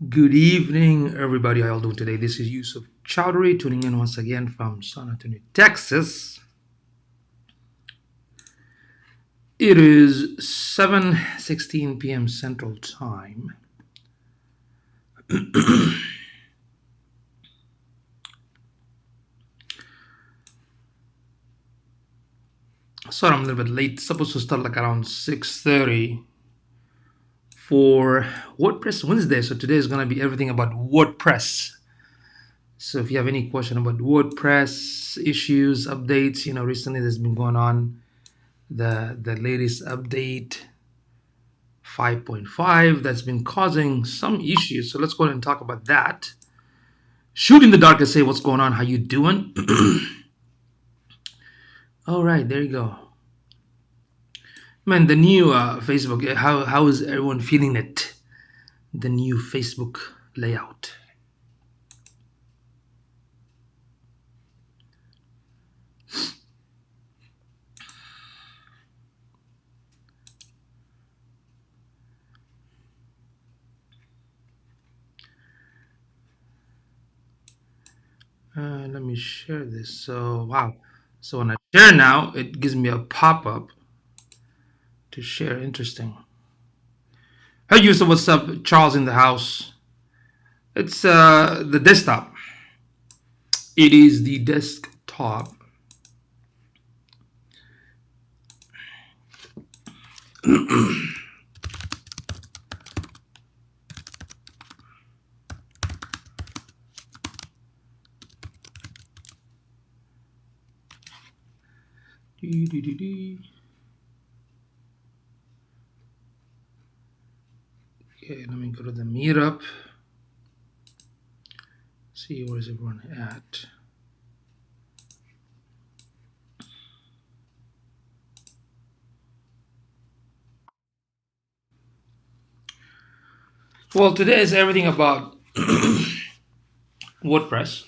Good evening, everybody. How y'all doing today? This is Yusuf Chowdhury tuning in once again from San Antonio, Texas. It is 7:16 p.m. Central Time. Sorry, I'm a little bit late. Supposed to start like around 6:30 for WordPress Wednesday. So today is gonna be everything about WordPress. So if you have any question about WordPress issues, updates, recently there's been going on the latest update 5.5 that's been causing some issues. So let's go ahead and talk about that. Shoot in the dark and say what's going on, how you doing? All right, there you go. Man, the new Facebook, how is everyone feeling it? The new Facebook layout. Let me share this. So, wow. So when I share now, it gives me a pop-up to share. Interesting. Hey, user, what's up? Charles in the house. It's the desktop. It is the desktop. Okay, let me go to the meetup. See where's everyone at. Well, today is everything about WordPress.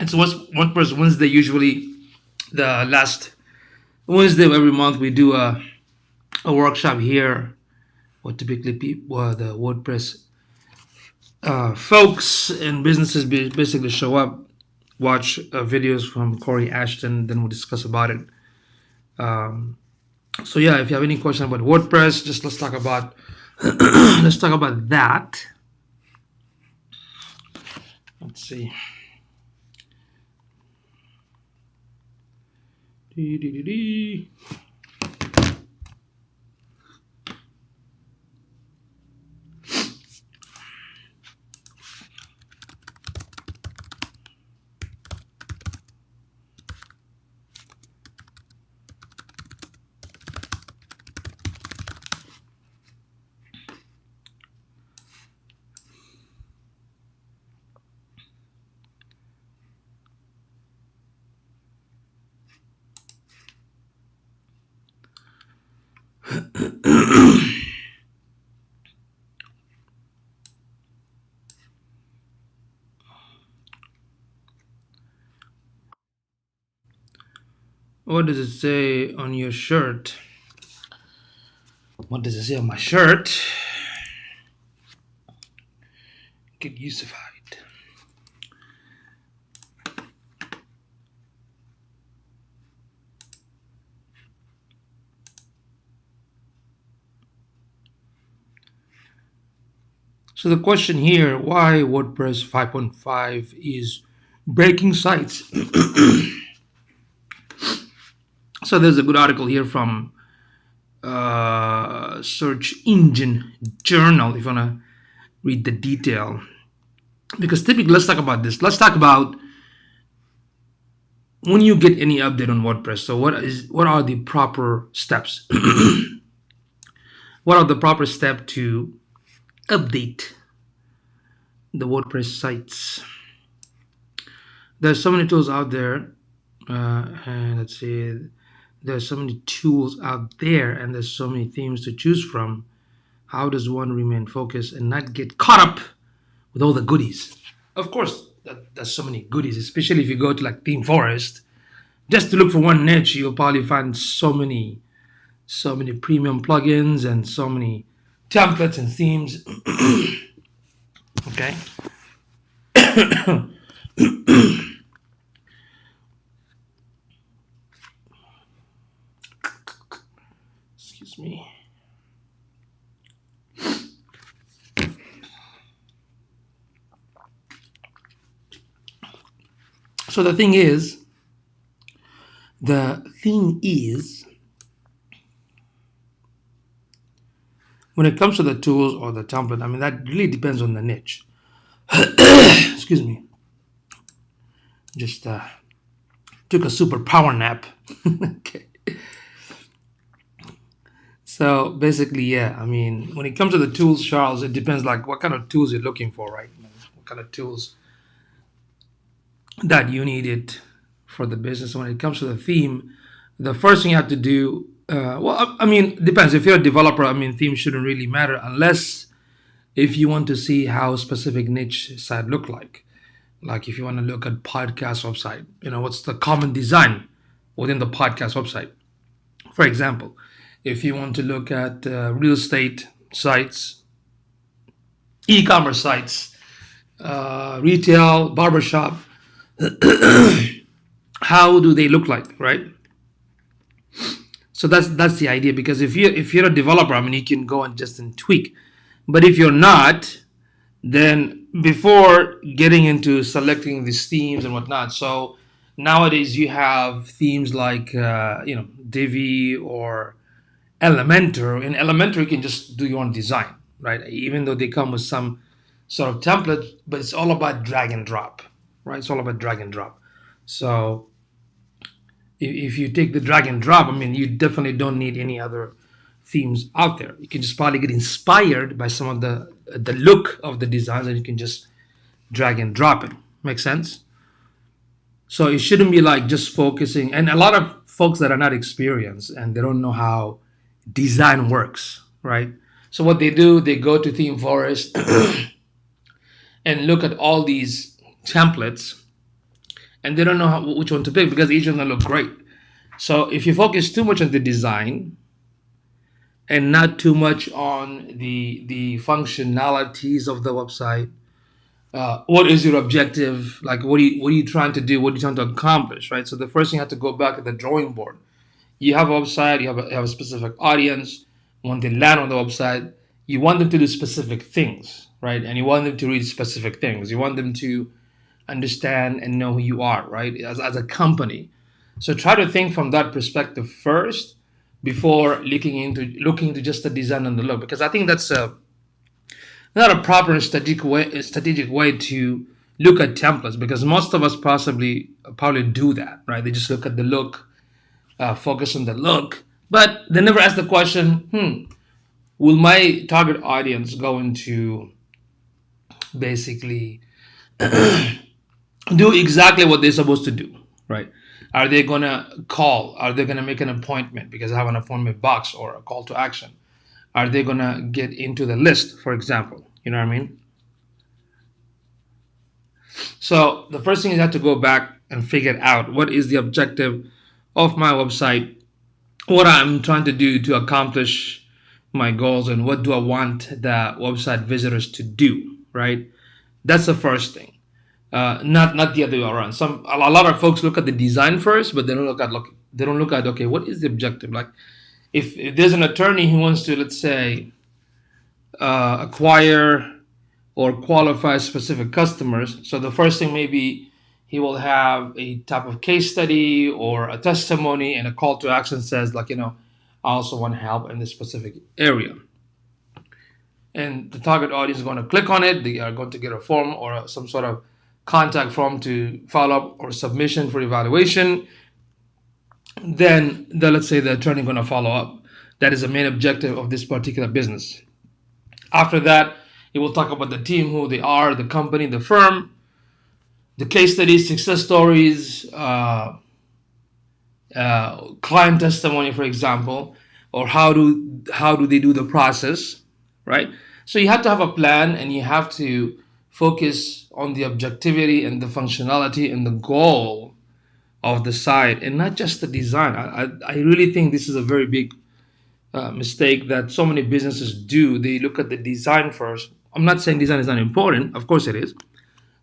It's WordPress Wednesday. Usually, the last Wednesday of every month, we do a workshop here. What typically people, the WordPress folks and businesses basically show up, watch videos from Corey Ashton, then we'll discuss about it. So yeah, if you have any question about WordPress, just let's talk about let's talk about that. Let's see. What does it say on your shirt? What does it say on my shirt? Get usified. So the question here, why WordPress 5.5 is breaking sites. So there's a good article here from Search Engine Journal if you want to read the detail. Because typically, let's talk about this. Let's talk about when you get any update on WordPress. So what are the proper steps? What are the proper steps to update the WordPress sites? There's so many tools out there, and let's see, there's so many tools out there, and there's so many themes to choose from. How does one remain focused and not get caught up with all the goodies? Of course, there's so many goodies, especially if you go to like Theme Forest. Just to look for one niche, you'll probably find so many premium plugins and so many templates and themes. Okay. Excuse me. So the thing is, when it comes to the tools or the template, I mean, that really depends on the niche. Excuse me. Just took a super power nap. Okay. So basically, yeah, I mean, when it comes to the tools, Charles, it depends like what kind of tools you're looking for, right? What kind of tools that you need it for the business. When it comes to the theme, the first thing you have to do, well, I mean, it depends. If you're a developer, I mean, theme shouldn't really matter unless if you want to see how specific niche site look like. Like if you want to look at podcast website, what's the common design within the podcast website? For example, if you want to look at real estate sites, e-commerce sites, retail, barbershop, how do they look like, right? So that's the idea. Because if you're a developer, I mean, you can go and just tweak. But if you're not, then before getting into selecting these themes and whatnot, so nowadays you have themes like Divi or Elementor. In Elementor, you can just do your own design, right? Even though they come with some sort of template, but it's all about drag and drop, right? It's all about drag and drop. So if you take the drag and drop, I mean, you definitely don't need any other themes out there. You can just probably get inspired by some of the look of the designs, and you can just drag and drop it. Make sense? So it shouldn't be like just focusing. And a lot of folks that are not experienced and they don't know how design works, right? So what they do, they go to Theme Forest and look at all these templates, and they don't know which one to pick because each of them look great. So if you focus too much on the design and not too much on the functionalities of the website, what is your objective? Like, what are you trying to do? What are you trying to accomplish, right? So the first thing you have to go back to the drawing board. You have a website, you have a specific audience. When they land on the website, you want them to do specific things, right? And you want them to read specific things. You want them to understand and know who you are, right? As a company. So try to think from that perspective first before looking into just the design and the look, because I think that's not a proper strategic way to look at templates, because most of us probably do that, right? They just look at the look, focus on the look, but they never ask the question, will my target audience go into basically do exactly what they're supposed to do, right? Are they gonna call? Are they gonna make an appointment because I have an appointment box or a call to action? Are they gonna get into the list, for example? You know what I mean? So the first thing is you have to go back and figure out what is the objective of my website, what I'm trying to do to accomplish my goals, and what do I want the website visitors to do, right? That's the first thing. Not the other way around. A lot of folks look at the design first, but they don't look at okay, what is the objective? Like if there's an attorney who wants to, let's say, acquire or qualify specific customers, so the first thing maybe he will have a type of case study or a testimony, and a call to action says like, I also want help in this specific area. And the target audience is going to click on it. They are going to get a form or some sort of contact form to follow up or submission for evaluation. Then let's say the attorney is going to follow up. That is the main objective of this particular business. After that, it will talk about the team, who they are, the company, the firm, the case studies, success stories, client testimony, for example, or how do they do the process, right? So you have to have a plan, and you have to focus on the objectivity and the functionality and the goal of the site, and not just the design. I really think this is a very big mistake that so many businesses do. They look at the design first. I'm not saying design is not important, of course it is,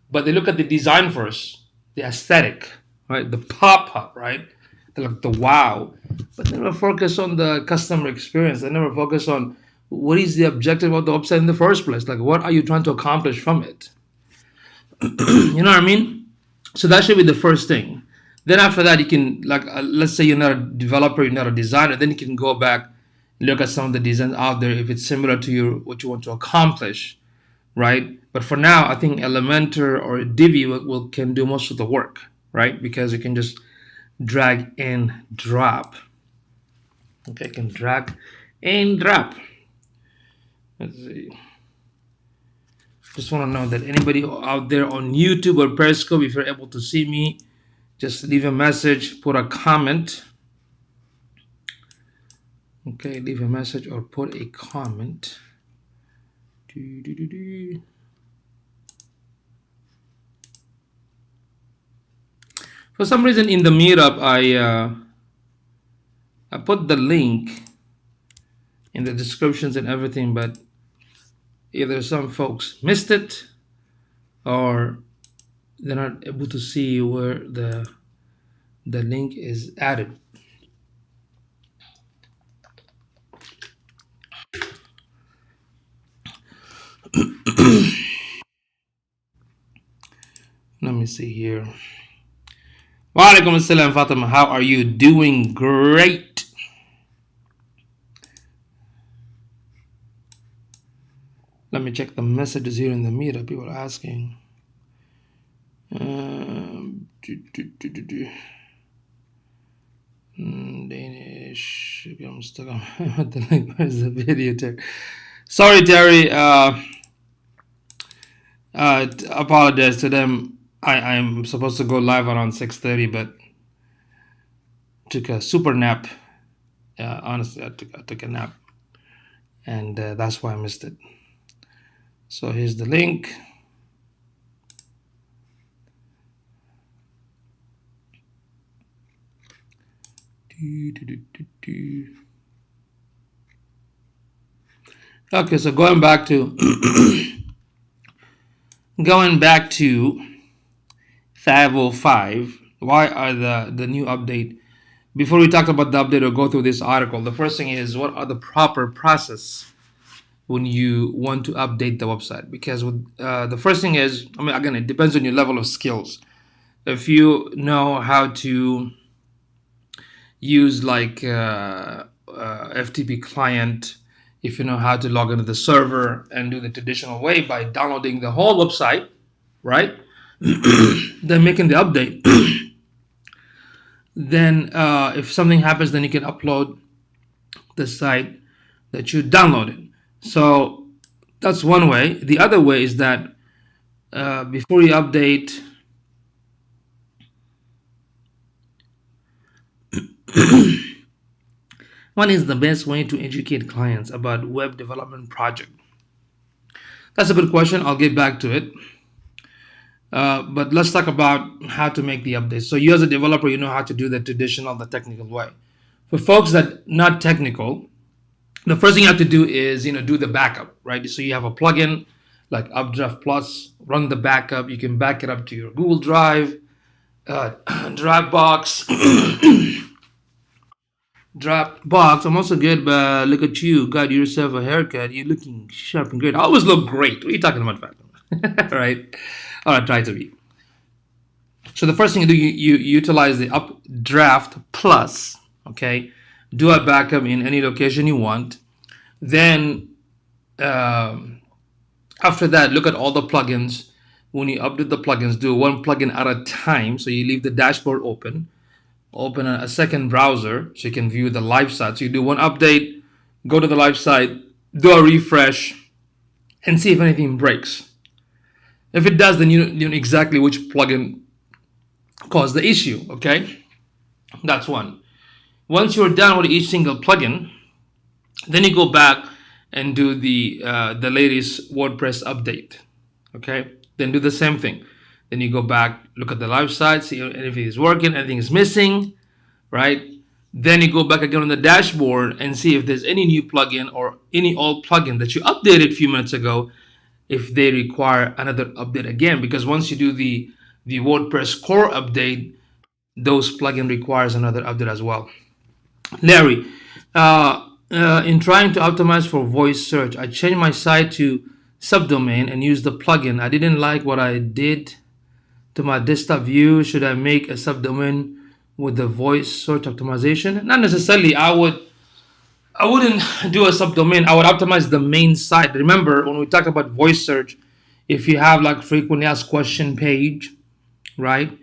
but they look at the design first, the aesthetic, right? The pop up, right? Like the wow, but they never focus on the customer experience. They never focus on what is the objective of the website in the first place. Like, what are you trying to accomplish from it? You know what I mean? So that should be the first thing. Then after that, you can like let's say you're not a developer, you're not a designer. Then you can go back, look at some of the designs out there if it's similar to your what you want to accomplish, right? But for now, I think Elementor or Divi will can do most of the work, right? Because you can just drag and drop. Okay, can drag and drop. Let's see. Just want to know that anybody out there on YouTube or Periscope, if you're able to see me, just leave a message, put a comment. Okay, leave a message or put a comment. For some reason in the meetup, I put the link in the descriptions and everything, but either some folks missed it or they're not able to see where the link is added. Let me see here. Walaikum assalam, Fatima. How are you? Doing great. Let me check the messages here in the meetup. People are asking. Danish. I'm stuck on what the link. Where's the video, Terry? Sorry, Terry. Apologize to them. I'm supposed to go live around 6:30, but took a super nap. Honestly, I took a nap, and that's why I missed it. So here's the link. Okay, so going back to going back to 505. Why are the new update? Before we talk about the update or go through this article, the first thing is what are the proper process when you want to update the website? Because the first thing is, I mean, again, it depends on your level of skills. If you know how to use like FTP client, if you know how to log into the server and do the traditional way by downloading the whole website, right? Then making the update. Then if something happens, then you can upload the site that you downloaded. So that's one way. The other way is that before you update, one is the best way to educate clients about web development project. That's a good question. I'll get back to it. But let's talk about how to make the updates. So you as a developer, you know how to do the traditional, the technical way. For folks that not technical, the first thing you have to do is do the backup, right? So you have a plugin like Updraft Plus, run the backup. You can back it up to your Google Drive, Dropbox. Dropbox. I'm also good, but look at you, got yourself a haircut. You're looking sharp and great. I always look great. What are you talking about, Fatima? Right? All right, try to be. So the first thing you do, you utilize the Updraft Plus. Okay, do a backup in any location you want. Then after that, look at all the plugins. When you update the plugins, do one plugin at a time. So you leave the dashboard open a second browser so you can view the live site. So you do one update, go to the live site, do a refresh, and see if anything breaks. If it does, then you know exactly which plugin caused the issue. Okay, that's one. Once you're done with each single plugin, then you go back and do the latest WordPress update. Okay, then do the same thing. Then you go back, look at the live site, see if anything is working, anything is missing, right? Then you go back again on the dashboard and see if there's any new plugin or any old plugin that you updated a few minutes ago, if they require another update again. Because once you do the WordPress core update, those plugin requires another update as well. Larry, in trying to optimize for voice search, I changed my site to subdomain and used the plugin. I didn't like what I did to my desktop view. Should I make a subdomain with the voice search optimization? Not necessarily. I wouldn't do a subdomain. I would optimize the main site. Remember when we talk about voice search, if you have like frequently asked question page, right?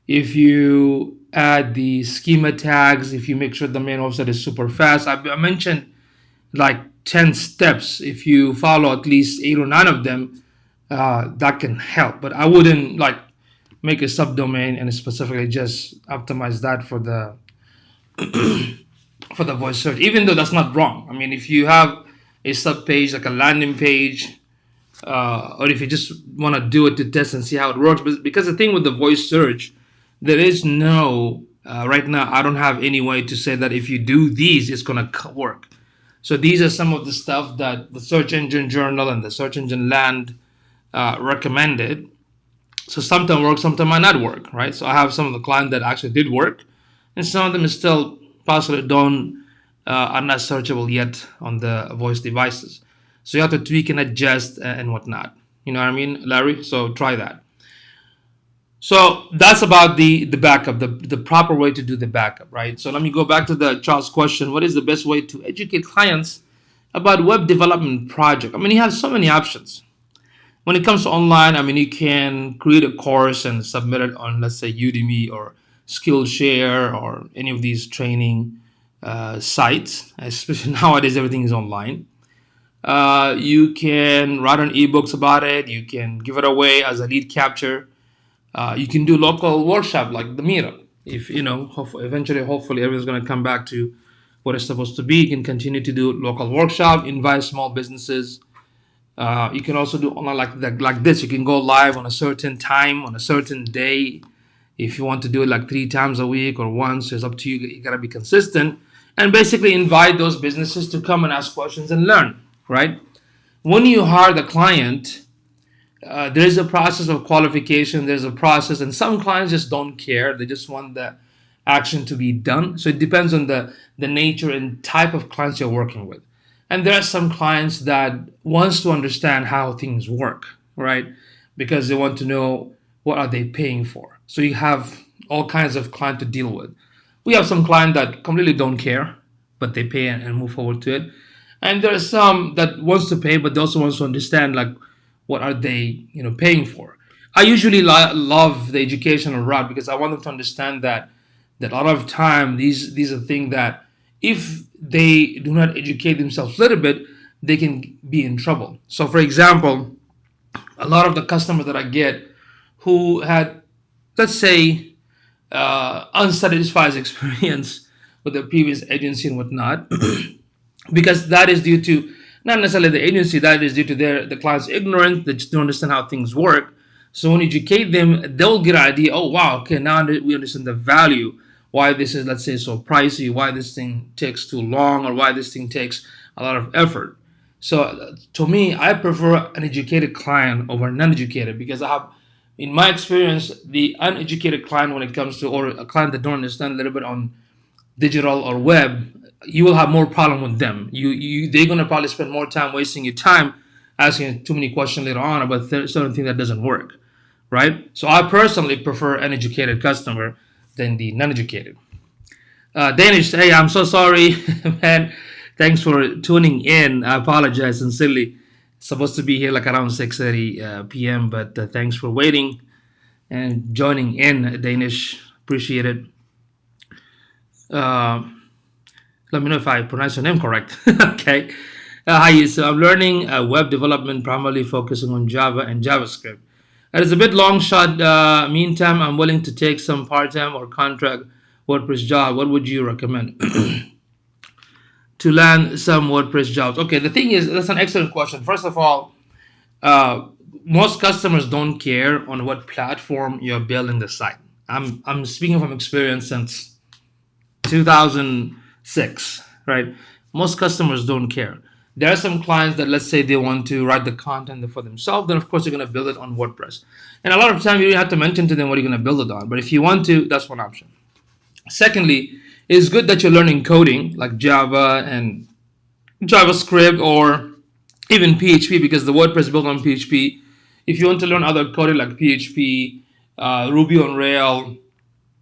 If you add the schema tags, if you make sure the main website is super fast. I mentioned like 10 steps. If you follow at least 8 or 9 of them, that can help. But I wouldn't like make a subdomain and specifically just optimize that for the voice search, even though that's not wrong. I mean, if you have a sub page like a landing page, or if you just want to do it to test and see how it works, because the thing with the voice search, there is no right now. I don't have any way to say that if you do these, it's gonna work. So these are some of the stuff that the Search Engine Journal and the Search Engine Land recommended. So sometimes work, sometimes might not work, right? So I have some of the clients that actually did work, and some of them is still possibly don't are not searchable yet on the voice devices. So you have to tweak and adjust and whatnot. You know what I mean, Larry? So try that. So that's about the backup, the proper way to do the backup, right? So let me go back to the Charles question. What is the best way to educate clients about web development project? I mean, you have so many options. When it comes to online, I mean, you can create a course and submit it on, let's say, Udemy or Skillshare or any of these training sites. Especially nowadays, everything is online. You can write on ebooks about it. You can give it away as a lead capture. You can do local workshop like the meetup. If you know, eventually, hopefully, everyone's going to come back to what it's supposed to be. You can continue to do local workshop, invite small businesses. You can also do online like this. You can go live on a certain time on a certain day. If you want to do it like 3 times a week or once, it's up to you. You gotta be consistent and basically invite those businesses to come and ask questions and learn. Right? When you hire the client, there is a process of qualification. There's a process, and some clients just don't care. They just want the action to be done. So it depends on the nature and type of clients you're working with. And there are some clients that wants to understand how things work, right? Because they want to know what are they paying for. So you have all kinds of clients to deal with. We have some clients that completely don't care, but they pay and move forward to it. And there are some that wants to pay, but they also wants to understand like what are they paying for. I usually love the educational route because I want them to understand that a lot of time these are things that if they do not educate themselves a little bit, they can be in trouble. So for example, a lot of the customers that I get who had, let's say, unsatisfied experience with the previous agency and whatnot, because that is due to not necessarily the agency, that is due to the client's ignorance. They just don't understand how things work. So when you educate them, they'll get an idea. Oh wow, okay, now we understand the value. Why this is, let's say, so pricey. Why this thing takes too long, or why this thing takes a lot of effort. So to me, I prefer an educated client over non-educated because I have, in my experience, the uneducated client when it comes to, or a client that don't understand a little bit on digital or web, you will have more problem with them. They're gonna probably spend more time wasting your time asking too many questions later on about certain thing that doesn't work, right? So I personally prefer an educated customer than the non-educated. Danish, hey, I'm so sorry, man. Thanks for tuning in. I apologize sincerely. Supposed to be here like around 6:30 p.m., but thanks for waiting and joining in, Danish. Appreciate it. Uh, Let me know if I pronounce your name correct. Okay. Hi, so I'm learning web development, primarily focusing on Java and JavaScript. It is a bit long shot. Meantime, I'm willing to take some part-time or contract WordPress job. What would you recommend to land some WordPress jobs? Okay, the thing is, that's an excellent question. First of all, most customers don't care on what platform you're building the site. I'm speaking from experience since 2006, right? Most customers don't care. There are some clients that, let's say, they want to write the content for themselves, then of course you're going to build it on WordPress. And a lot of time you don't have to mention to them what you're going to build it on. But if you want to, that's one option. Secondly, it's good that you're learning coding like Java and JavaScript or even PHP, because the WordPress is built on PHP. If you want to learn other coding like PHP, Ruby on Rails,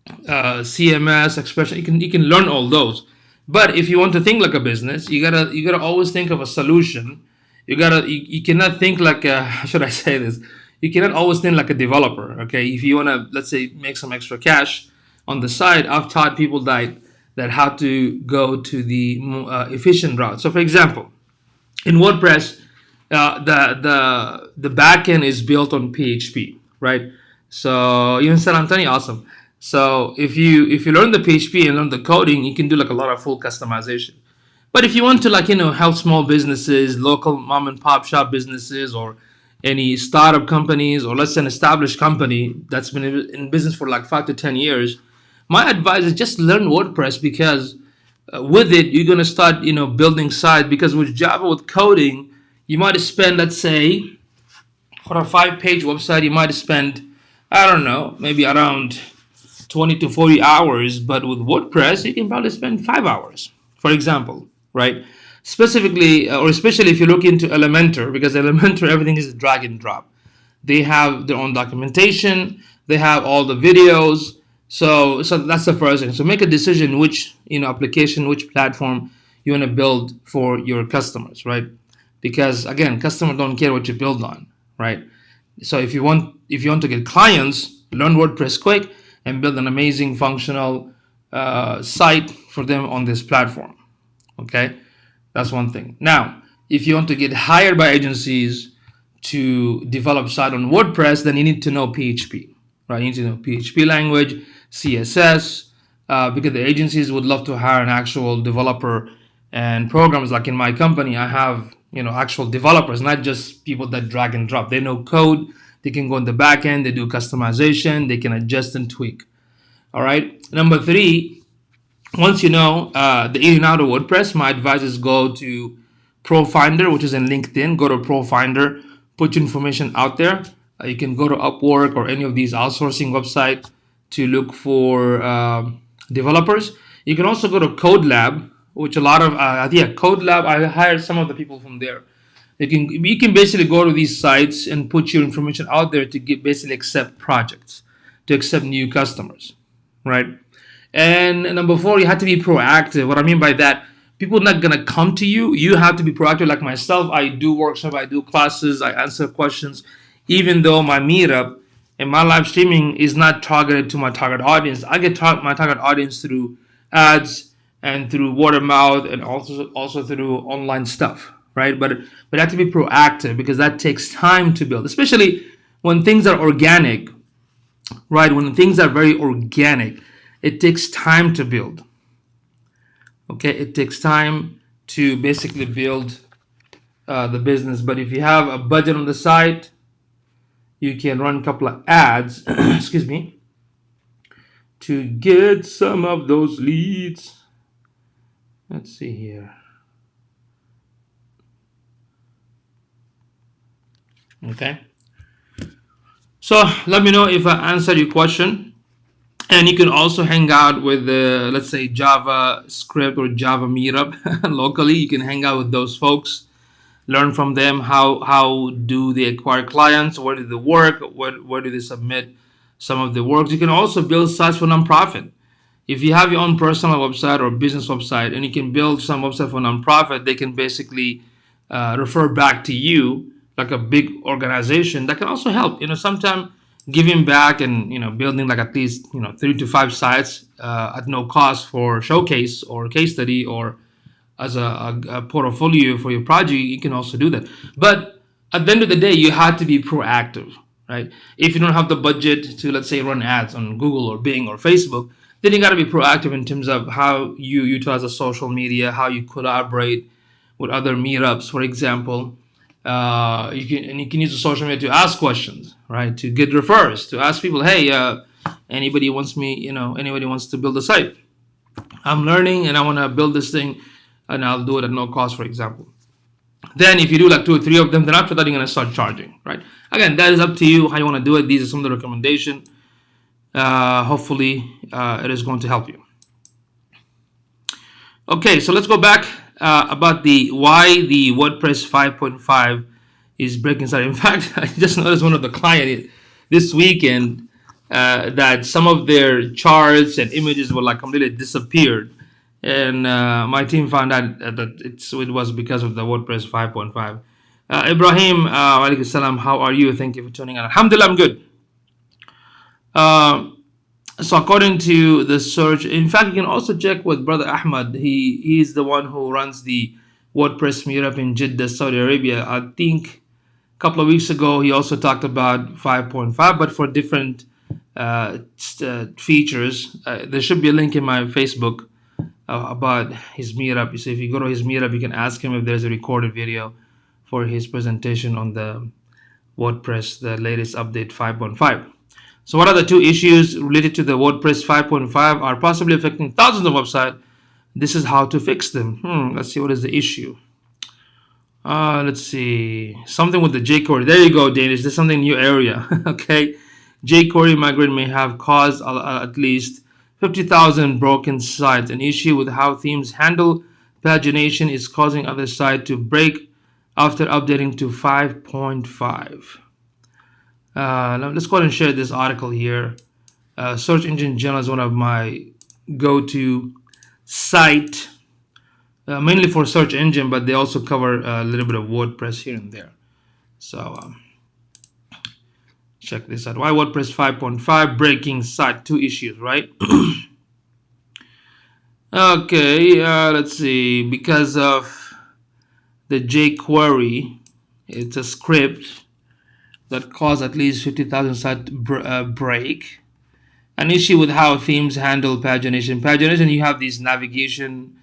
CMS, expression, you can learn all those. But if you want to think like a business, you gotta always think of a solution. You cannot think like a, how should I say this? You cannot always think like a developer. Okay, if you wanna, let's say, make some extra cash on the side, I've taught people that how to go to the efficient route. So, for example, in WordPress, the backend is built on PHP, right? So even San Antonio, awesome. So if you learn the PHP and learn the coding, you can do like a lot of full customization. But if you want to, like, help small businesses, local mom and pop shop businesses, or any startup companies, or let's say an established company that's been in business for like 5 to 10 years, my advice is just learn WordPress, because with it you're gonna start building sites. Because with Java, with coding, you might spend, let's say, for a 5-page website, you might spend, I don't know, maybe around 20 to 40 hours. But with WordPress, you can probably spend 5 hours, for example, right? Specifically, or especially if you look into Elementor, because Elementor, everything is drag and drop. They have their own documentation. They have all the videos. So that's the first thing. So make a decision which application, which platform you want to build for your customers, right? Because again, customers don't care what you build on, right? So if you want to get clients, learn WordPress quick and build an amazing functional site for them on this platform. Okay, that's one thing. Now, if you want to get hired by agencies to develop site on WordPress, then you need to know PHP, right? You need to know PHP language, CSS, because the agencies would love to hire an actual developer. And programs like in my company, I have actual developers, not just people that drag and drop. They know code. They can go in the back end. They do customization. They can adjust and tweak. All right. Number 3, once you know the in and out of WordPress, my advice is go to Pro Finder, which is in LinkedIn. Go to Pro Finder, put your information out there. You can go to Upwork or any of these outsourcing websites to look for developers. You can also go to Code Lab, which a lot of Code Lab. I hired some of the people from there. You can basically go to these sites and put your information out there to basically accept projects, to accept new customers, right? And number 4, you have to be proactive. What I mean by that, people are not gonna come to you. You have to be proactive. Like myself, I do workshops, I do classes, I answer questions, even though my meetup and my live streaming is not targeted to my target audience. I get my target audience through ads and through word of mouth, and also through online stuff, right? But you have to be proactive, because that takes time to build, especially when things are organic, right? When things are very organic, it takes time to build. Okay, it takes time to basically build the business. But if you have a budget on the site, you can run a couple of ads, excuse me, to get some of those leads. Let's see here. Okay. So let me know if I answered your question. And you can also hang out with the, let's say, JavaScript or Java meetup locally. You can hang out with those folks, learn from them. How do they acquire clients? Where do they work? Where do they submit some of the work? You can also build sites for nonprofit. If you have your own personal website or business website, and you can build some website for nonprofit, they can basically refer back to you, like a big organization that can also help. Sometimes giving back and building like at least 3 to 5 sites at no cost for showcase or case study, or as a portfolio for your project, you can also do that. But at the end of the day, you have to be proactive, right? If you don't have the budget to, let's say, run ads on Google or Bing or Facebook, then you got to be proactive in terms of how you utilize the social media, how you collaborate with other meetups, for example. You can use the social media to ask questions, right? To get refers, to ask people, hey, anybody wants to build a site? I'm learning and I want to build this thing, and I'll do it at no cost, for example. Then if you do like 2 or 3 of them, then after that you're gonna start charging, right? Again, that is up to you how you want to do it. These are some of the recommendation. Hopefully, it is going to help you. Okay, so let's go back about the why the WordPress 5.5 is breaking side. In fact, I just noticed one of the client this weekend that some of their charts and images were like completely disappeared, and my team found out that it was because of the WordPress 5.5. Ibrahim, alaikum salam. How are you? Thank you for tuning in. Alhamdulillah, I'm good. Uh, so according to the search, in fact, you can also check with Brother Ahmad. He's the one who runs the WordPress meetup in Jeddah, Saudi Arabia. I think a couple of weeks ago he also talked about 5.5, but for different features. There should be a link in my Facebook about his meetup. So if you go to his meetup, you can ask him if there's a recorded video for his presentation on the WordPress, the latest update 5.5. So what are the 2 issues related to the WordPress 5.5 are possibly affecting thousands of websites? This is how to fix them. Let's see, what is the issue? Let's see. Something with the jQuery. There you go, Danish. There's something new area. Okay. jQuery migrate may have caused at least 50,000 broken sites. An issue with how themes handle pagination is causing other sites to break after updating to 5.5. Let's go ahead and share this article here. Search Engine Journal is one of my go-to site, mainly for search engine, but they also cover a little bit of WordPress here and there. So check this out. Why WordPress 5.5 breaking site? 2 issues, right? Okay, let's see. Because of the jQuery, it's a script that caused at least 50,000 site break. An issue with how themes handle pagination. Pagination, you have these navigation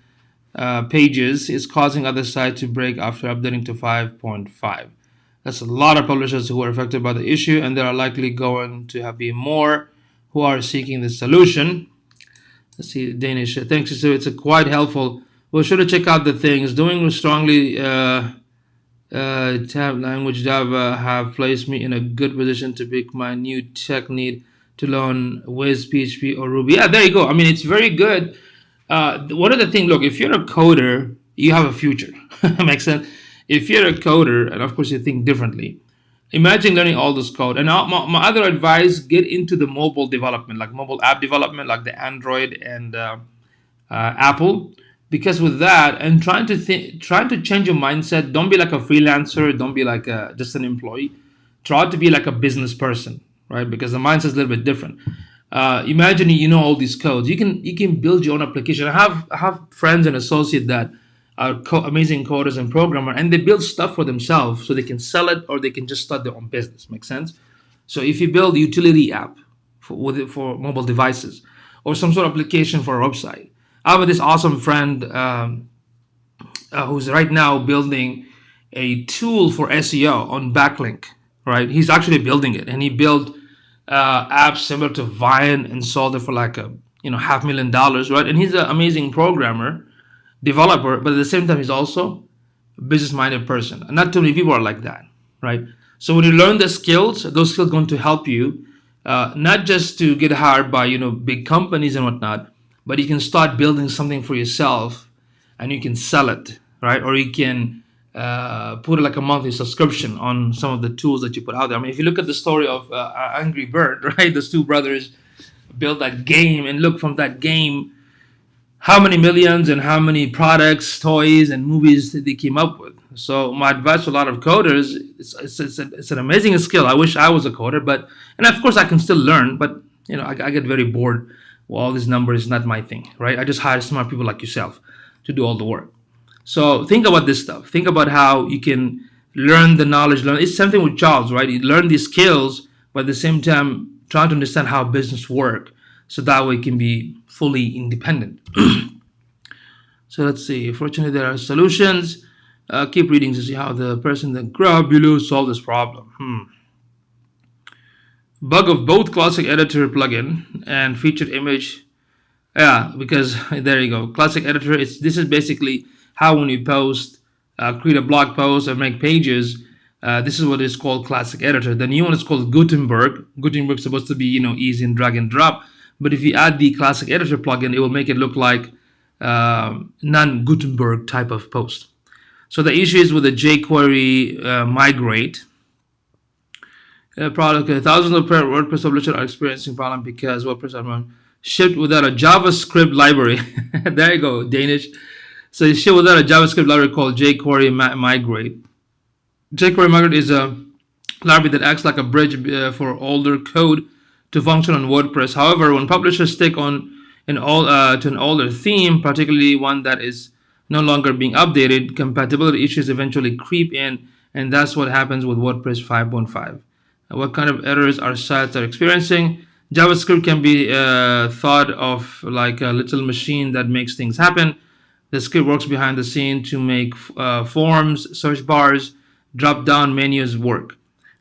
pages, is causing other sites to break after updating to 5.5. That's a lot of publishers who are affected by the issue, and there are likely going to be more who are seeking the solution. Let's see, Danish. Thanks, so it's quite helpful. We'll sure to check out the things. Doing strongly tab language Java have placed me in a good position to pick my new tech need to learn Wiz, PHP, or Ruby. Yeah, there you go. I mean, it's very good. One of the things, look, if you're a coder, you have a future. Makes sense? If you're a coder, and of course you think differently, imagine learning all this code. And my other advice, get into the mobile development, like mobile app development, like the Android and Apple. Because with that, and trying to change your mindset, don't be like a freelancer, don't be like just an employee. Try to be like a business person, right? Because the mindset is a little bit different. Imagine you know all these codes. You can build your own application. I have friends and associates that are amazing coders and programmers, and they build stuff for themselves so they can sell it or they can just start their own business. Make sense? So if you build a utility app for mobile devices or some sort of application for a website. I have this awesome friend who's right now building a tool for SEO on backlink, right? He's actually building it, and he built apps similar to Vine and sold it for like $500,000, right? And he's an amazing programmer, developer, but at the same time, he's also a business-minded person. And not too many people are like that, right? So when you learn the skills, those skills are going to help you not just to get hired by big companies and whatnot, but you can start building something for yourself, and you can sell it, right? Or you can put like a monthly subscription on some of the tools that you put out there. I mean, if you look at the story of Angry Bird, right? Those 2 brothers built that game, and look, from that game, how many millions and how many products, toys, and movies they came up with. So my advice to a lot of coders, it's an amazing skill. I wish I was a coder, and of course I can still learn, but I get very bored. Well, all these numbers is not my thing, right? I just hire smart people like yourself to do all the work. So think about this stuff. Think about how you can learn the knowledge. It's something with jobs, right? You learn these skills, but at the same time, try to understand how business work, so that way you can be fully independent. So let's see. Fortunately, there are solutions. Keep reading to see how the person in the graph below solved this problem. Bug of both classic editor plugin and featured image Yeah, because there you go. Classic editor. This is basically how when you post, create a blog post or make pages. This is what is called classic editor. The new one is called Gutenberg. Gutenberg is supposed to be easy and drag and drop. But if you add the classic editor plugin, it will make it look like non-Gutenberg type of post. So the issue is with the jQuery migrate product. Thousands of WordPress publishers are experiencing problem because WordPress are shipped without a JavaScript library. There you go, Danish. So it's shipped without a JavaScript library called jQuery migrate. jQuery migrate is a library that acts like a bridge for older code to function on WordPress. However, when publishers stick on to an older theme, particularly one that is no longer being updated, compatibility issues eventually creep in, and that's what happens with WordPress 5.5. What kind of errors our sites are experiencing? JavaScript can be thought of like a little machine that makes things happen. The script works behind the scene to make forms, search bars, drop-down menus work.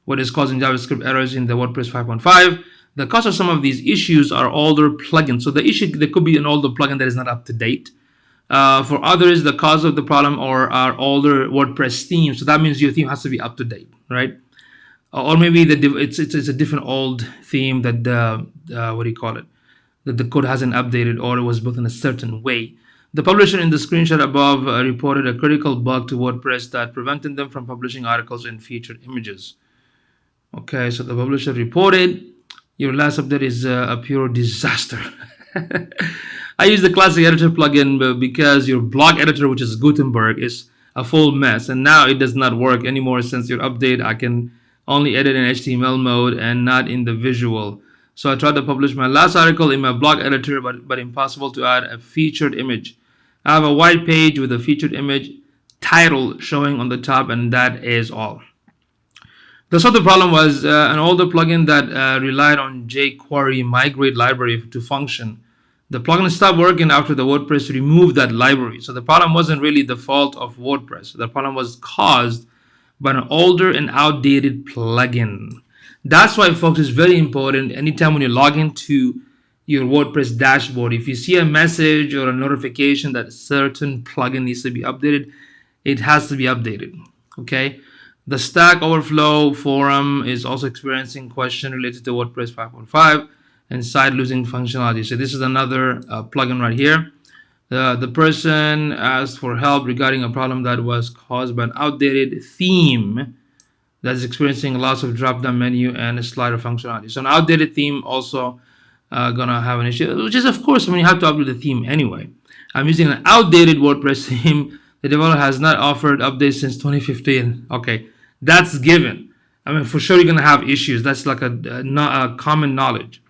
What is causing JavaScript errors in the WordPress 5.5? The cause of some of these issues are older plugins. So the issue, there could be an older plugin that is not up to date. For others, the cause of the problem are older WordPress themes. So that means your theme has to be up to date, right? Or maybe it's a different old theme that what do you call it? That the code hasn't updated or it was built in a certain way. The publisher in the screenshot above reported a critical bug to WordPress that prevented them from publishing articles and featured images. Okay, so the publisher reported your last update is a pure disaster. I use the classic editor plugin because your blog editor, which is Gutenberg, is a full mess, and now it does not work anymore since your update. I can only edit in HTML mode and not in the visual. So I tried to publish my last article in my blog editor, but impossible to add a featured image. I have a white page with a featured image title showing on the top, and that is all. So the problem was an older plugin that relied on jQuery migrate library to function. The plugin stopped working after the WordPress removed that library. So the problem wasn't really the fault of WordPress. The problem was caused by an older and outdated plugin. That's why, folks, it's very important anytime when you log into your WordPress dashboard, if you see a message or a notification that a certain plugin needs to be updated, it has to be updated. Okay. The Stack Overflow forum is also experiencing question related to WordPress 5.5 and site losing functionality. So this is another plugin right here. The person asked for help regarding a problem that was caused by an outdated theme that's experiencing loss of drop-down menu and a slider functionality. So an outdated theme also gonna have an issue, which is of course when you have to update the theme anyway. I'm using an outdated WordPress theme. The developer has not offered updates since 2015. Okay, that's given. I mean, for sure you're gonna have issues. That's like a common knowledge.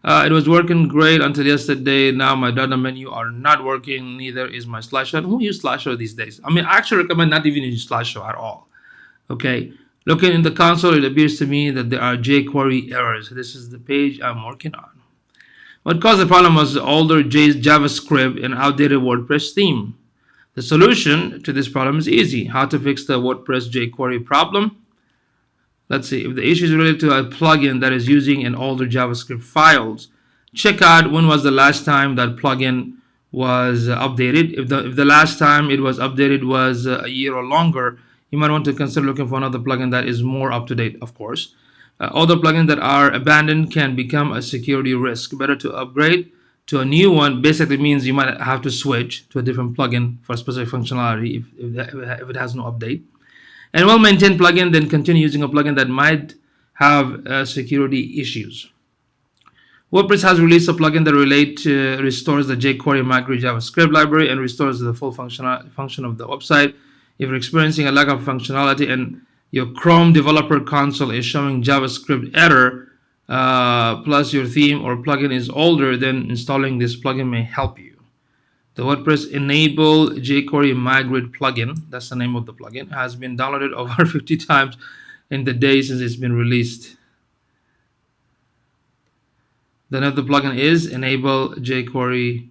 It was working great until yesterday. Now my drop-down menu are not working. Neither is my slideshow. Who use slideshow these days? I mean, I actually recommend not even using slideshow at all. Okay. Looking in the console, it appears to me that there are jQuery errors. This is the page I'm working on. What caused the problem was older JavaScript and outdated WordPress theme. The solution to this problem is easy. How to fix the WordPress jQuery problem? Let's see. If the issue is related to a plugin that is using an older JavaScript files, check out when was the last time that plugin was updated. If the last time it was updated was a year or longer, you might want to consider looking for another plugin that is more up to date, of course. Other plugins that are abandoned can become a security risk. Better to upgrade to a new one. Basically means you might have to switch to a different plugin for a specific functionality if it has no update. And well-maintained plugin, then continue using a plugin that might have security issues. WordPress has released a plugin that restores the jQuery migrate JavaScript library and restores the full function of the website. If you're experiencing a lack of functionality and your Chrome developer console is showing JavaScript error, plus your theme or plugin is older, then installing this plugin may help you. The WordPress Enable jQuery Migrate plugin, that's the name of the plugin, has been downloaded over 50 times in the day since it's been released. The name of the plugin is Enable jQuery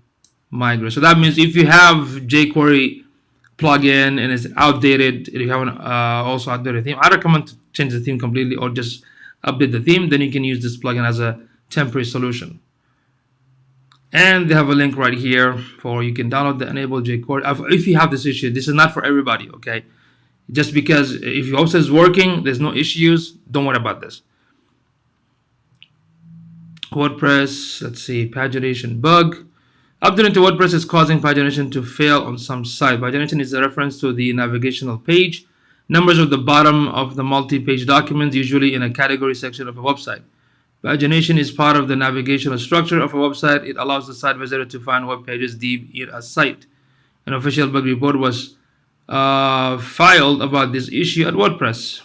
Migrate. So that means if you have jQuery plugin and it's outdated, if you haven't also updated theme, I recommend to change the theme completely or just update the theme. Then you can use this plugin as a temporary solution. And they have a link right here for you can download the enable jQuery. If you have this issue, this is not for everybody, okay? Just because if your website is working, there's no issues, don't worry about this. WordPress, let's see, pagination bug. Updating to WordPress is causing pagination to fail on some site. Pagination is a reference to the navigational page. Numbers at the bottom of the multi-page documents, usually in a category section of a website. Pagination is part of the navigational structure of a website. It allows the site visitor to find web pages deep in a site. An official bug report was filed about this issue at WordPress.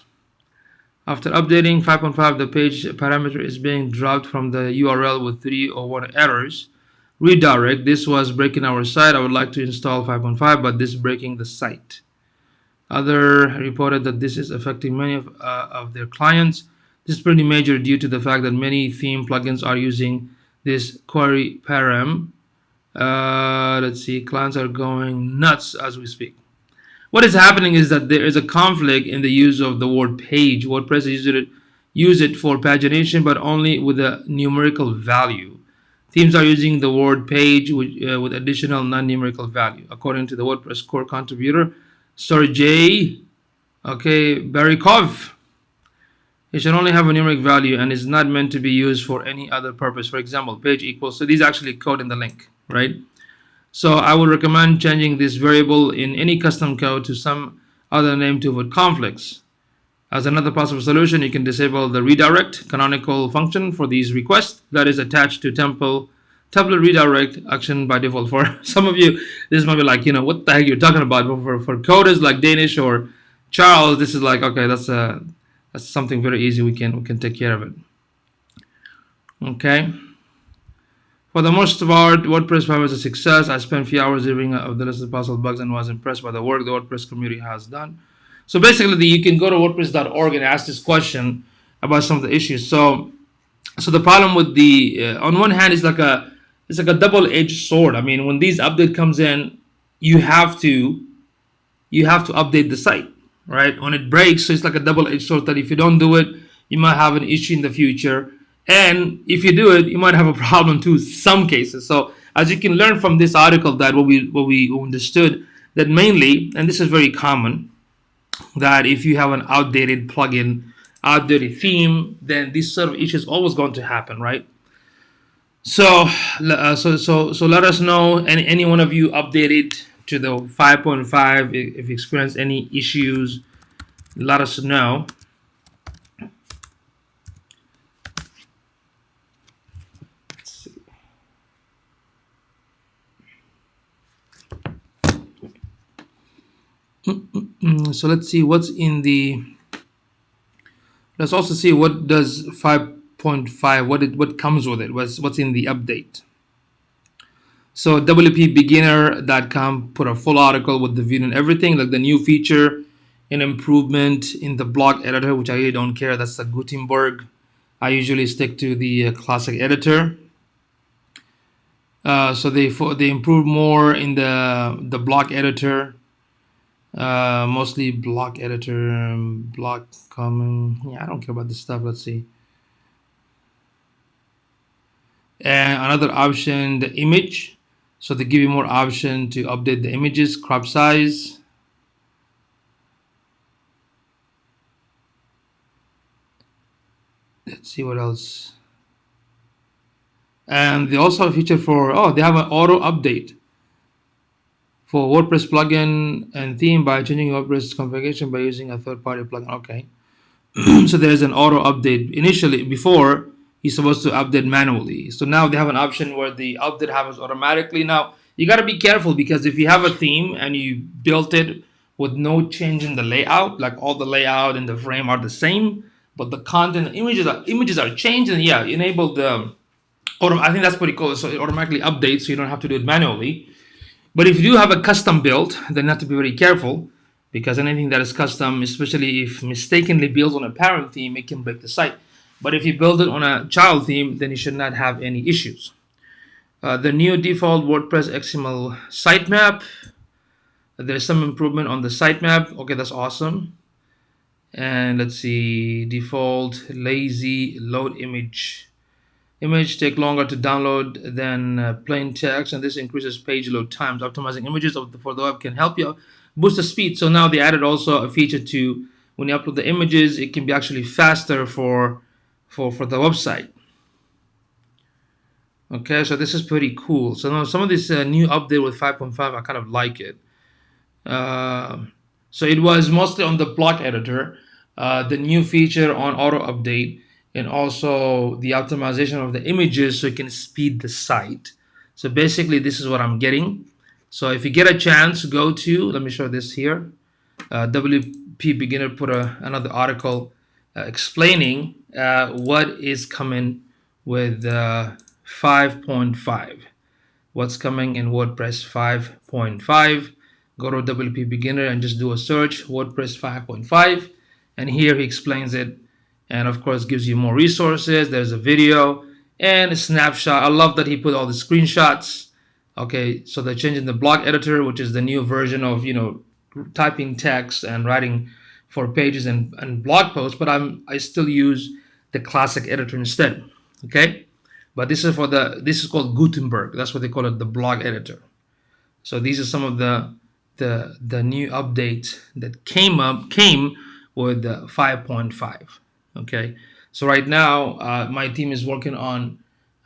After updating 5.5, the page parameter is being dropped from the URL with 301 errors. Redirect. This was breaking our site. I would like to install 5.5, but this is breaking the site. Other reported that this is affecting many of their clients. This is pretty major due to the fact that many theme plugins are using this query param. Let's see, clients are going nuts as we speak. What is happening is that there is a conflict in the use of the word page. WordPress use it for pagination, but only with a numerical value. Themes are using the word page with additional non-numerical value. According to the WordPress core contributor, Sergey, Barikov, it should only have a numeric value and is not meant to be used for any other purpose. For example, page equals. So these actually code in the link, right? So I would recommend changing this variable in any custom code to some other name to avoid conflicts. As another possible solution, you can disable the redirect canonical function for these requests that is attached to template redirect action by default. For some of you, this might be like, what the heck you're talking about. But for coders like Danish or Charles, this is like, okay, that's something very easy. We can take care of it. Okay. For the most part, WordPress 5 was a success. I spent a few hours reviewing of the list of possible bugs and was impressed by the work the WordPress community has done. So basically, you can go to WordPress.org and ask this question about some of the issues. So the problem with the on one hand, it's like a double-edged sword. I mean, when these update comes in, you have to update the site, right? When it breaks, so it's like a double-edged sword that if you don't do it, you might have an issue in the future. And if you do it, you might have a problem too, some cases. So as you can learn from this article, that what we understood that mainly, and this is very common, that if you have an outdated plugin, outdated theme, then this sort of issue is always going to happen, right? So let us know, any one of you updated to the 5.5. If you experience any issues, let us know. So let's see what's in the. Let's also see what does 5.5. What comes with it. What's in the update. So wpbeginner.com put a full article with the video and everything, like the new feature, an improvement in the block editor, which I really don't care. That's the Gutenberg. I usually stick to the classic editor. So they improve more in the block editor. Mostly block editor, block common. Yeah, I don't care about this stuff. Let's see. And another option, the image. So they give you more option to update the images, crop size. Let's see what else. And they also have a feature for, they have an auto update for WordPress plugin and theme by changing WordPress configuration by using a third-party plugin. Okay. So there's an auto update. Initially, before, you're supposed to update manually. So now they have an option where the update happens automatically. Now, you got to be careful, because if you have a theme and you built it with no change in the layout, like all the layout and the frame are the same, but the content, images are changed, and yeah, enable the I think that's pretty cool. So it automatically updates, so you don't have to do it manually. But if you do have a custom build, then you have to be very careful, because anything that is custom, especially if mistakenly built on a parent theme, it can break the site. But if you build it on a child theme, then you should not have any issues. The new default WordPress XML sitemap. There's some improvement on the sitemap. Okay, that's awesome. And let's see, default lazy load image. Image take longer to download than plain text, and this increases page load times. Optimizing images for the web can help you boost the speed. So now they added also a feature to when you upload the images, it can be actually faster for the website. Okay, so this is pretty cool. So now some of this new update with 5.5, I kind of like it. Uh, so it was mostly on the block editor, the new feature on auto update, and also the optimization of the images so you can speed the site. So basically, this is what I'm getting. So if you get a chance, go to, let me show this here. WP Beginner put another article explaining what is coming with 5.5. What's coming in WordPress 5.5. Go to WP Beginner and just do a search, WordPress 5.5, and here he explains it, and of course gives you more resources. There's a video and a snapshot. I love that he put all the screenshots. Okay, so they're changing the block editor, which is the new version of typing text and writing for pages and blog posts, but I still use the classic editor instead. Okay, but this is called Gutenberg. That's what they call it, the blog editor. So these are some of the new updates that came with 5.5. Okay, so right now my team is working on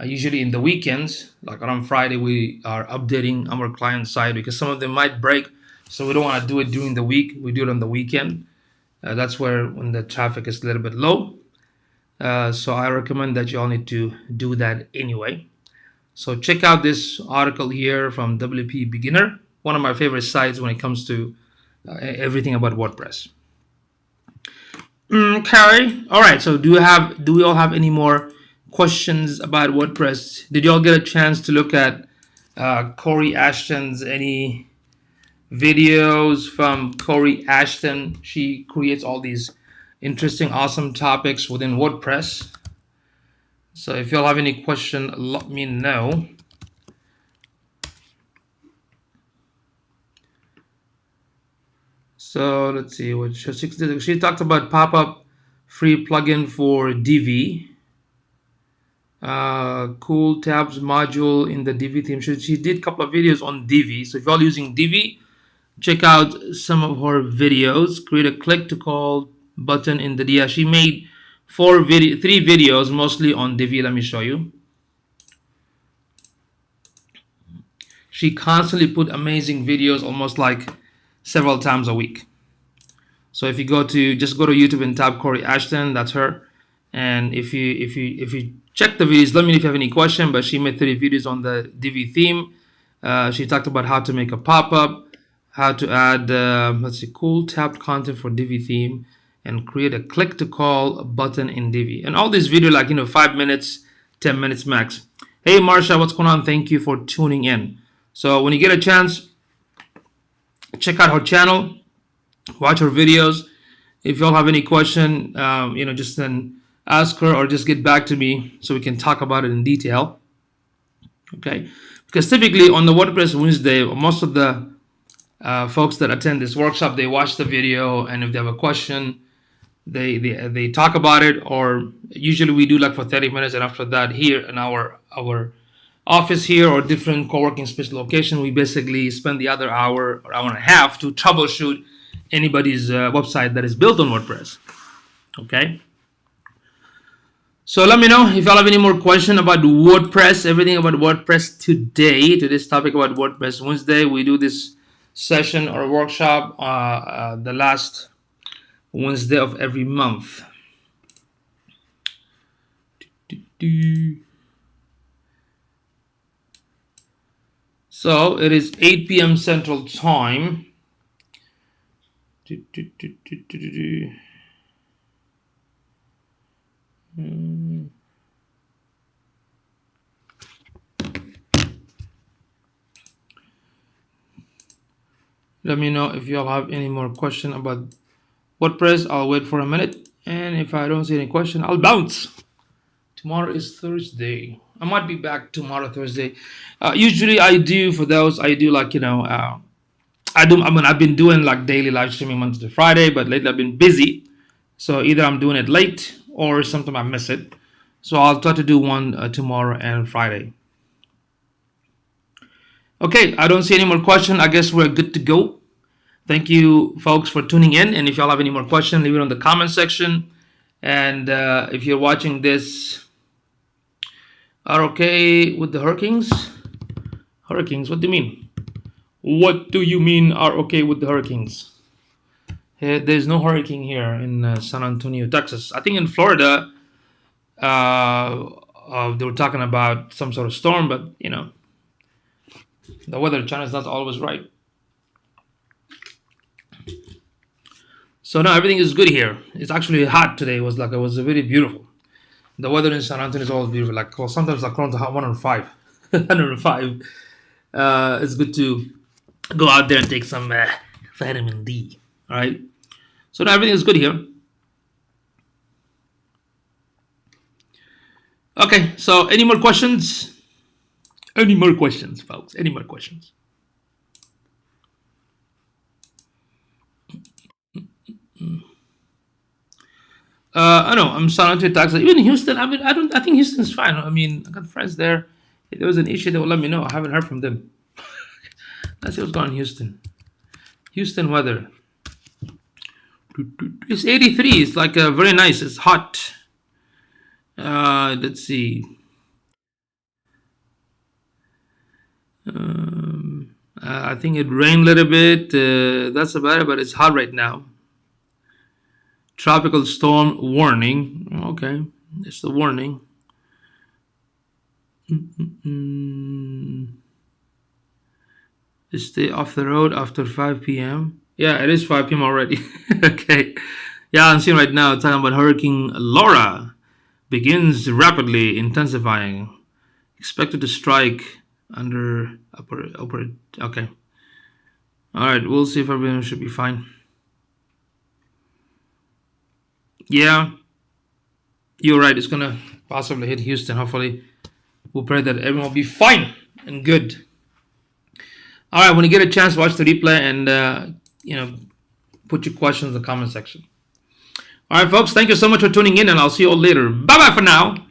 usually in the weekends, like around Friday, we are updating our client side because some of them might break. So we don't want to do it during the week. We do it on the weekend. That's where when the traffic is a little bit low. So I recommend that you all need to do that anyway. So check out this article here from WP Beginner, one of my favorite sites when it comes to everything about WordPress. Okay. All right. So do we all have any more questions about WordPress? Did you all get a chance to look at Corey Ashton's any videos from Corey Ashton? She creates all these interesting, awesome topics within WordPress. So if you all have any question, let me know. So let's see what she talked about. Pop-up free plugin for Divi. Cool tabs module in the Divi theme. She did a couple of videos on Divi. So if you're all using Divi, check out some of her videos. Create a click to call button in the Divi. She made three videos mostly on Divi. Let me show you. She constantly put amazing videos, almost like several times a week. So if you just go to YouTube and type Corey Ashton, that's her. And if you check the videos, let me know if you have any question. But she made 30 videos on the Divi theme. She talked about how to make a pop-up, how to add let's see, cool tabbed content for Divi theme, and create a click to call button in Divi. And all these videos, like 5 minutes, 10 minutes max. Hey Marsha, what's going on? Thank you for tuning in. So when you get a chance, check out her channel, watch her videos. If you all have any question, just then ask her or just get back to me so we can talk about it in detail. Okay, because typically on the WordPress Wednesday, most of the folks that attend this workshop, they watch the video, and if they have a question, they talk about it, or usually we do like for 30 minutes, and after that, here in our office here or different co-working space location, we basically spend the other hour or hour and a half to troubleshoot anybody's website that is built on WordPress. Okay, so let me know if y'all have any more question about WordPress, everything about WordPress today, to this topic about WordPress Wednesday. We do this session or workshop the last Wednesday of every month. So it is 8 p.m. Central Time. Let me know if you all have any more question about WordPress. I'll wait for a minute, and if I don't see any question, I'll bounce. Tomorrow is Thursday. I might be back tomorrow, Thursday. Usually I do, for those, I do like, I've been doing like daily live streaming Monday to Friday, but lately I've been busy. So either I'm doing it late or sometimes I miss it. So I'll try to do one tomorrow and Friday. Okay, I don't see any more questions. I guess we're good to go. Thank you, folks, for tuning in. And if y'all have any more questions, leave it on the comment section. And if you're watching this, are okay with the hurricanes? Hurricanes, what do you mean? What do you mean are okay with the hurricanes? There's no hurricane here in San Antonio, Texas. I think in Florida, they were talking about some sort of storm, but the weather channel is not always right. So no, everything is good here. It's actually hot today. It was very beautiful. The weather in San Antonio is always beautiful. Sometimes like around to 105, 105. It's good to go out there and take some vitamin D. All right. So now everything is good here. Okay. So any more questions? Any more questions, folks? Any more questions? I know I'm San Antonio, Texas. Even Houston. I mean, I think Houston's fine. I mean, I got friends there. If there was an issue, they will let me know. I haven't heard from them. Let's see what's going on in Houston. Houston weather. It's 83. It's like very nice. It's hot. Let's see. I think it rained a little bit. That's about it, but it's hot right now. Tropical storm warning. Okay, it's the warning. Stay off the road after 5 p.m. Yeah, it is 5 p.m. already. Okay. Yeah, I'm seeing right now talking about Hurricane Laura begins rapidly intensifying. Expected to strike under upper. Okay. All right, we'll see if everything should be fine. Yeah, you're right. It's gonna possibly hit Houston. Hopefully, we'll pray that everyone will be fine and good. All right, when you get a chance, watch the replay and put your questions in the comment section. All right, folks. Thank you so much for tuning in, and I'll see you all later. Bye bye for now.